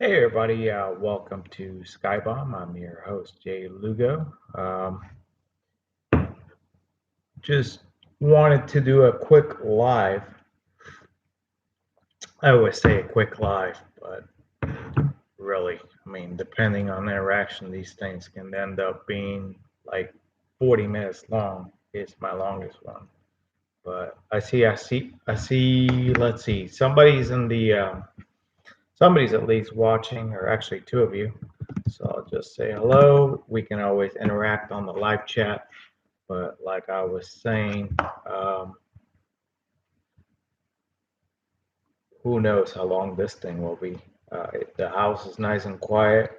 Hey everybody, welcome to SkyBaum. I'm your host Jay Lugo. Just wanted to do a quick live. I always say a quick live, but really, depending on the interaction, these things can end up being like 40 minutes long. It's my longest one. But I see. Let's see. Somebody's at least watching, or actually two of you. So I'll just say hello. We can always interact on the live chat. But like I was saying, um, who knows how long this thing will be. The house is nice and quiet,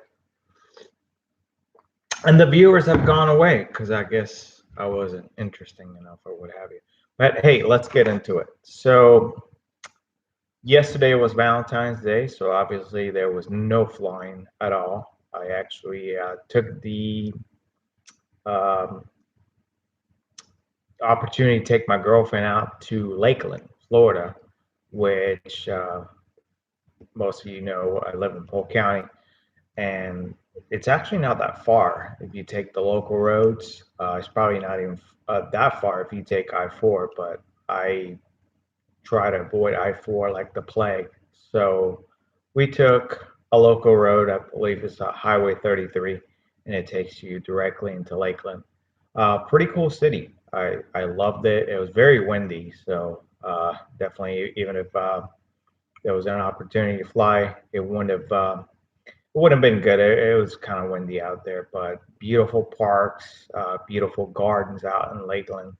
and the viewers have gone away because I guess I wasn't interesting enough or what have you. But hey, let's get into it. So yesterday was Valentine's Day, so obviously there was no flying at all. I actually took the um, opportunity to take my girlfriend out to Lakeland, Florida, which most of you know I live in Polk County, and it's actually not that far if you take the local roads. It's probably not even that far if you take I-4, but I try to avoid I-4 like the plague. So we took a local road, I believe it's Highway 33, and it takes you directly into Lakeland. Pretty cool city. I loved it. It was very windy, so definitely, even if there was an opportunity to fly, it wouldn't have been good. It was kind of windy out there, but beautiful parks, beautiful gardens out in Lakeland,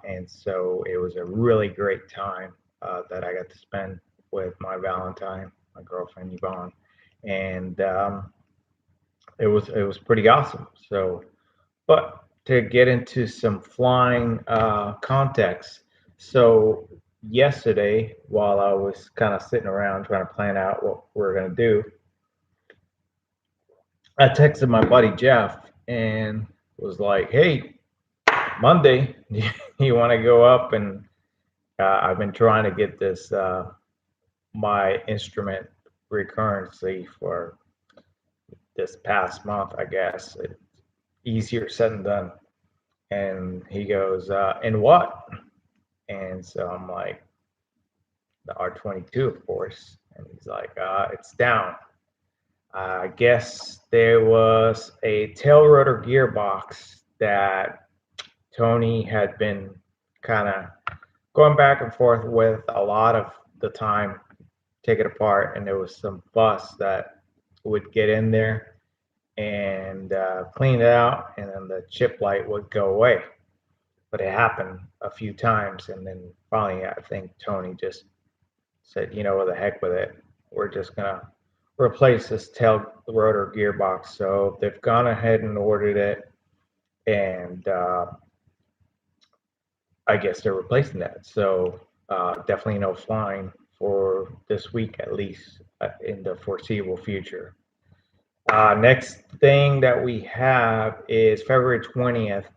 and so it was a really great time that I got to spend with my Valentine, my girlfriend Yvonne, and it was pretty awesome. So, but to get into some flying context, so yesterday while I was kind of sitting around trying to plan out what we're gonna do, I texted my buddy Jeff and was like, "Hey, Monday, you want to go up?" And I've been trying to get this my instrument recurrency for this past month. I guess it's easier said than done. And he goes, "And what?" And so I'm like, "The R22, of course." And he's like, "It's down. I guess there was a tail rotor gearbox that Tony had been kind of going back and forth with a lot of the time, take it apart, and there was some fuss that would get in there and clean it out, and then the chip light would go away. But it happened a few times, and then finally, I think Tony just said, "You know, what the heck with it. We're just gonna replace this tail rotor gearbox." So they've gone ahead and ordered it, and I guess they're replacing that. So definitely no flying for this week, at least in the foreseeable future. Next thing that we have is February 20th,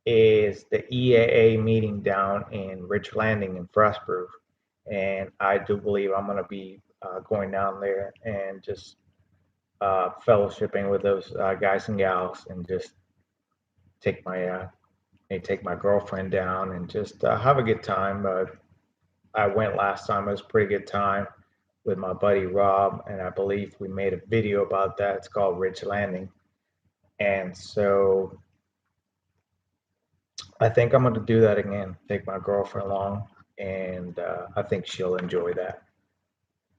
is the EAA meeting down in Rich Landing in Frostproof. And I do believe I'm going to be going down there and just fellowshipping with those guys and gals, and just take my girlfriend down and just have a good time. I went last time; it was a pretty good time with my buddy Rob, and I believe we made a video about that. It's called Rich Landing, and so I think I'm going to do that again. Take my girlfriend along, and I think she'll enjoy that.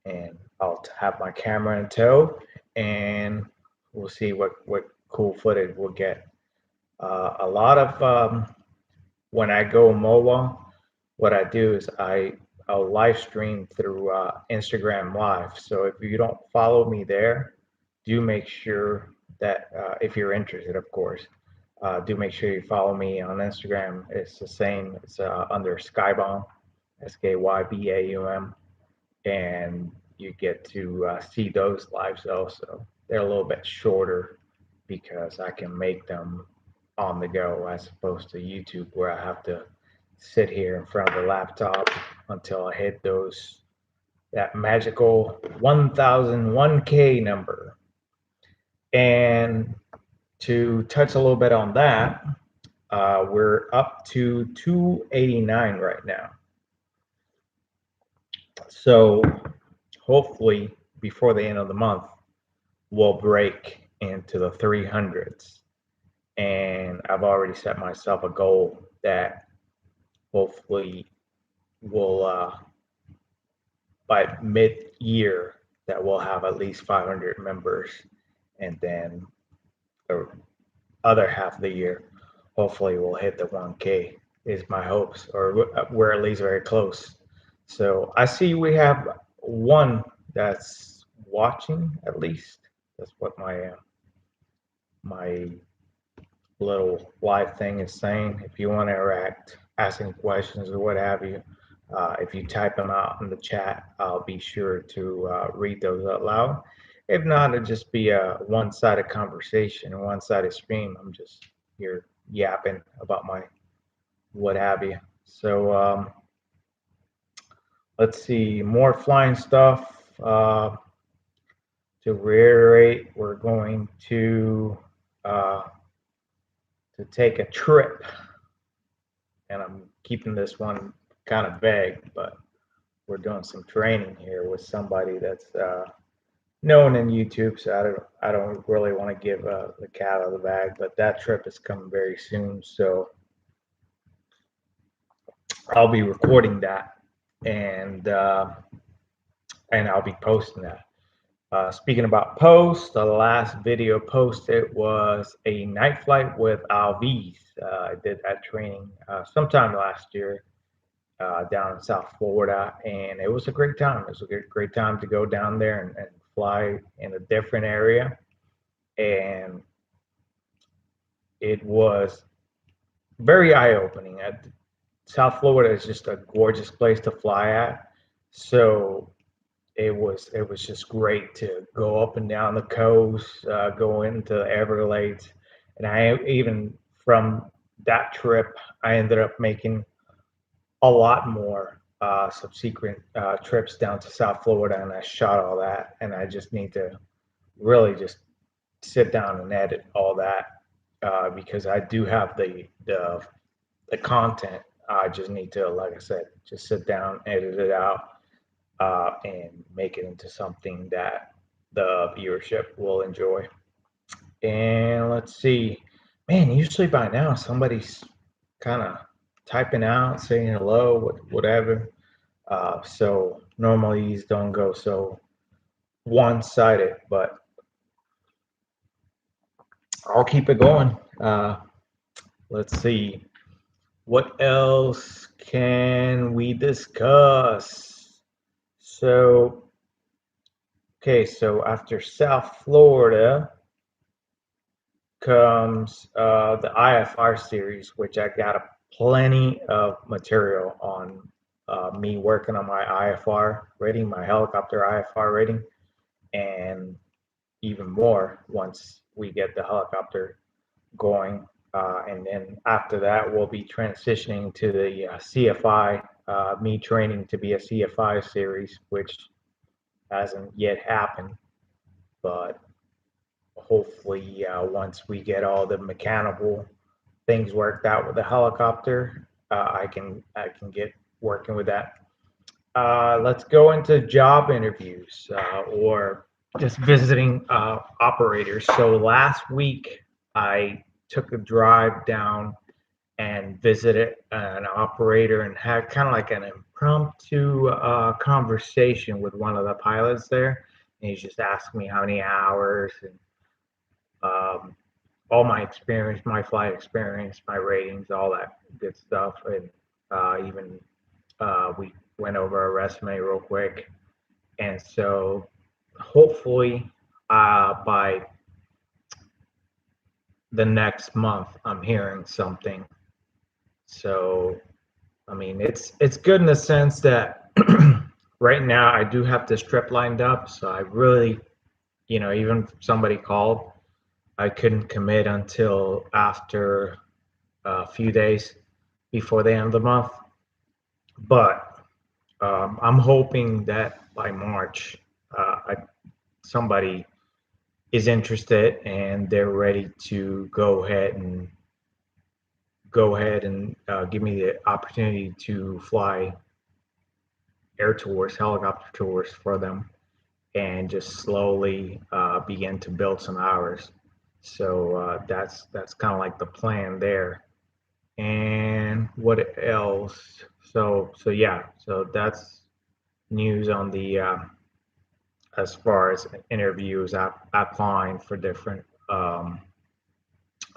And I'll have my camera in tow, and we'll see what cool footage we'll get. A lot of when I go mobile, what I do is I'll live stream through Instagram Live. So if you don't follow me there, do make sure that if you're interested, of course, do make sure you follow me on Instagram. It's the same. It's under SkyBaum, SKYBAUM, and you get to see those lives also. They're a little bit shorter because I can make them on the go as opposed to YouTube, where I have to sit here in front of the laptop until I hit those that magical 1001K number. And to touch a little bit on that, we're up to 289 right now. So hopefully before the end of the month, we'll break into the 300s. And I've already set myself a goal that hopefully will by mid-year that we'll have at least 500 members, and then the other half of the year hopefully we'll hit the 1K is my hopes, or we're at least very close. So I see we have one that's watching at least. That's what my little live thing is saying. If you want to interact, asking questions or what have you, if you type them out in the chat, I'll be sure to read those out loud. If not, it'll just be a one-sided conversation, a one-sided stream. I'm just here yapping about my what have you. So let's see, more flying stuff. To reiterate, we're going to take a trip, and I'm keeping this one kind of vague, but we're doing some training here with somebody that's known in YouTube, so I don't really want to give the cat out of the bag, but that trip is coming very soon, so I'll be recording that, and I'll be posting that. Speaking about posts, the last video posted was a night flight with Alvize. I did that training sometime last year down in South Florida, and it was a great time. It was a great time to go down there and fly in a different area, and it was very eye-opening. South Florida is just a gorgeous place to fly at, so it was just great to go up and down the coast, go into the Everglades, and I even from that trip I ended up making a lot more subsequent trips down to South Florida, and I shot all that, and I just need to really just sit down and edit all that because I do have the content. I just need to, like I said, just sit down, edit it out, and make it into something that the viewership will enjoy. And let's see, man, usually by now somebody's kind of typing out, saying hello, whatever. So normally these don't go so one-sided, but I'll keep it going. Let's see, what else can we discuss? So, okay, so after South Florida comes the IFR series, which I got plenty of material on me working on my IFR rating, my helicopter IFR rating, and even more once we get the helicopter going. And then after that, we'll be transitioning to the CFI, me training to be a CFI series, which hasn't yet happened, but hopefully once we get all the mechanical things worked out with the helicopter, I can get working with that. Let's go into job interviews or just visiting operators. So last week I took a drive down and visited an operator and had kind of like an impromptu conversation with one of the pilots there. And he just asked me how many hours and all my experience, my flight experience, my ratings, all that good stuff. And even we went over a resume real quick. And so hopefully by the next month, I'm hearing something. So, I mean, it's good in the sense that right now I do have this trip lined up. So I really, even if somebody called, I couldn't commit until after a few days before the end of the month. But I'm hoping that by March, somebody is interested and they're ready to go ahead and give me the opportunity to fly air tours, helicopter tours for them, and just slowly begin to build some hours. So that's kind of like the plan there. And what else? So yeah, so that's news on the as far as interviews, applying for different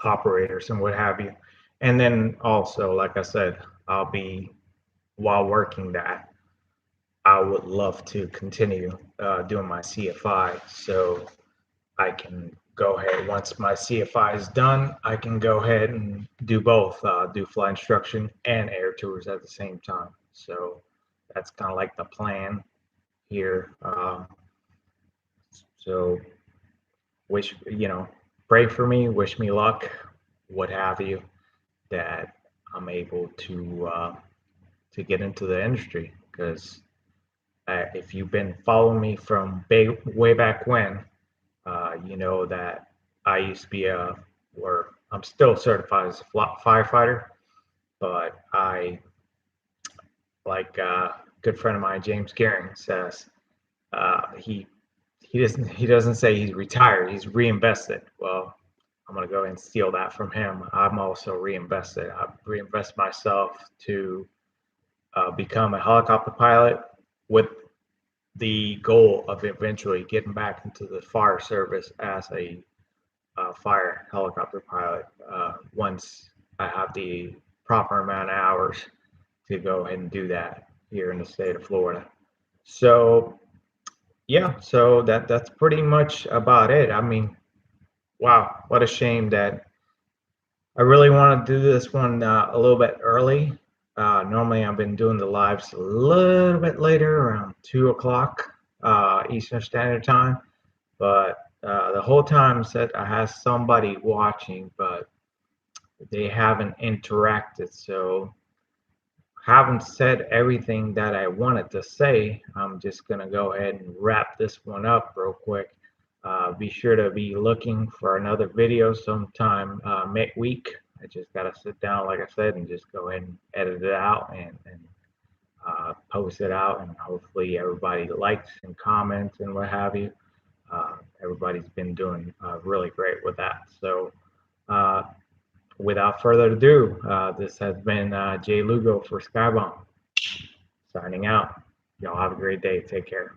operators and what have you. And then also, like I said, I'll be while working that. I would love to continue doing my CFI, so I can go ahead once my CFI is done. I can go ahead and do both, do flight instruction and air tours at the same time. So that's kind of like the plan here. So pray for me, wish me luck, what have you, that I'm able to get into the industry. Because if you've been following me from way back when, you know that I used to be or I'm still certified as a firefighter, but like a good friend of mine, James Gearing, says, he doesn't say he's retired, he's reinvested. Well, I'm gonna go ahead and steal that from him. I'm also reinvested. I've reinvested myself to become a helicopter pilot with the goal of eventually getting back into the fire service as a fire helicopter pilot once I have the proper amount of hours to go ahead and do that here in the state of Florida. So yeah, so that's pretty much about it. I mean, wow, what a shame that I really want to do this one a little bit early. Normally, I've been doing the lives a little bit later, around 2 o'clock Eastern Standard Time. But the whole time said I have somebody watching, but they haven't interacted. So haven't said everything that I wanted to say. I'm just gonna go ahead and wrap this one up real quick. Be sure to be looking for another video sometime midweek. I just gotta sit down, like I said, and just go ahead and edit it out and post it out, and hopefully everybody likes and comments and what have you. Everybody's been doing really great with that. So without further ado, this has been Jay Lugo for SkyBaum, signing out. Y'all have a great day. Take care.